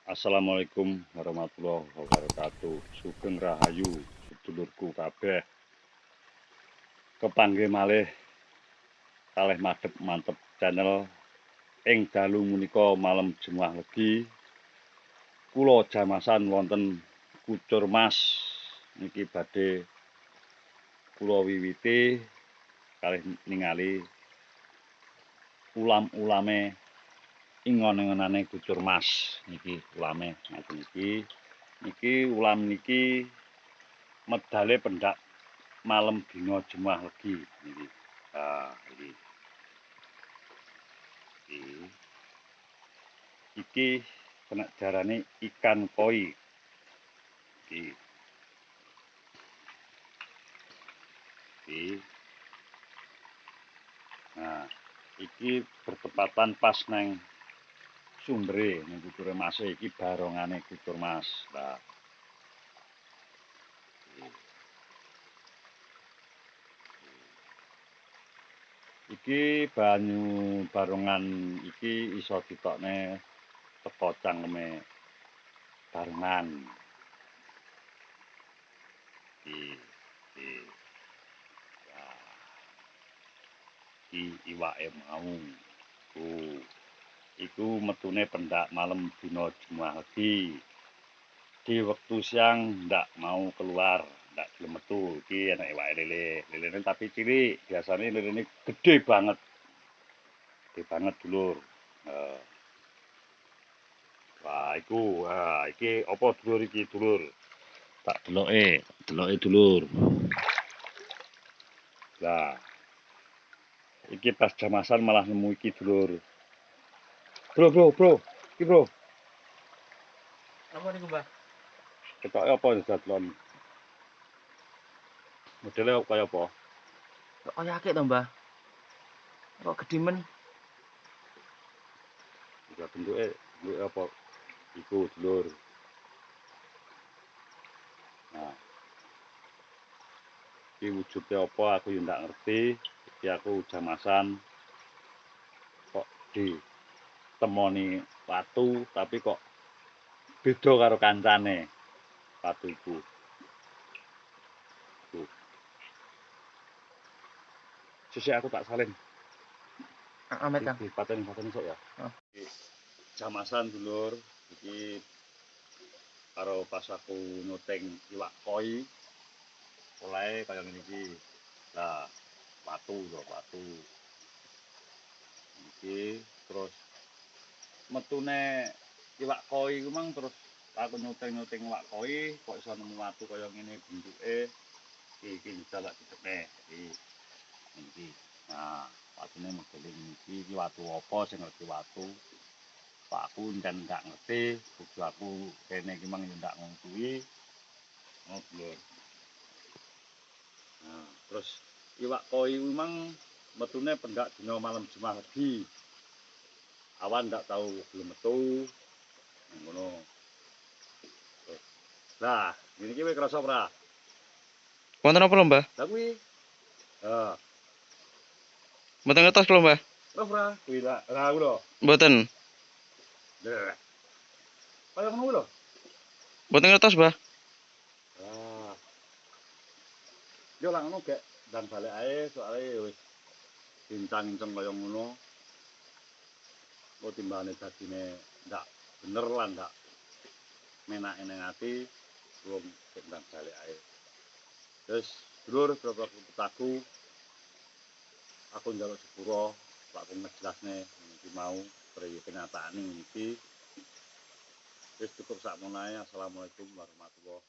Assalamualaikum warahmatullahi wabarakatuh. Sugeng Rahayu sedulurku kabeh. Kepanggih malih kalih madhep mantep channel ing dalu menika malam Jumat Legi. Kula jamasan wonten Kucur Mas niki badhe kula wiwiti kalih ningali ulam-ulame ingon-ingonane Kucur Mas niki ulame ngaten iki. Niki ulam niki medale pendak malam dina Jumat Legi niki. Iki kena jarane ikan koi. Iki. Nah, iki bertepatan pas neng sumbere ning Kucur Mas iki barongane Kucur Mas. Nah, iki banyu barongan iki iso ditokne teko cangkeme barengan. Iki iwake mau. Iku metune pendak malam dina Jumat Legi. Di wektu siang ndak mau keluar, ndak gelem metu. Iki enak iwake lele. Lelene tapi cilik, biasane lelene gede banget. Gede banget dulur. Wah, iki apa dulur iki dulur? Tak deloke dulur. Lah, iki pas jamasan malah nemu iki dulur. Bro, iki bro. Apa niku, Mbah? Ketoke apa datlon? Modele kaya apa? Kok kaya akeh to, Mbah? Kok gedimen? Ya bentuke apa? Iku dulur. Nah, iki wujude apa aku ya ndak ngerti. Iki aku jamasan kok ditemoni watu tapi kok beda karo kancane watu iku. Sesuk aku tak salin. Amet, Kang. Pateni sok ya. Oh. Jamasan dulur iki karo pas aku nyuting iwak koi olahe kaya ngene iki. Lah, watu. Iki terus metune iwak koi ku mang terus aku nyuting iwak koi kok iso nemu watu kaya ngene bentuke. Iki coba ditepne iki. Nah, watune modele iki watu apa sing ngerti watu. Pak aku kan nggak ngerti, bojo aku kene iki mang yo ndak ngomong kuwi. Ngobrol. Nah, terus iwak koi kuwi mang metune pendak dina malam Jumat Legi. Awan ndak tahu belum metu. Ngono. Lah, ngene iki wis krasa ora? Wonten apa lho, Mbah? Lah kuwi. Heeh. Mboten ngertos lho, Mbah. Ora, kuwi lah aku lho. Mboten. Lah. Kaya ngono lho. Mboten ngertos, Mbah. Yo lah ngono gek dan balik ae soalnya wis bincang-bincang kaya ngono. Kok timbane dadine ndak bener lan ndak menake ning ati wong gek dan balik ae. Terus dulur berapa putaku aku njaluk sepuro Pak Kung ngejelasne iki mau priye kenyataane iki. Wis cukup sak menae. Assalamualaikum warahmatullahi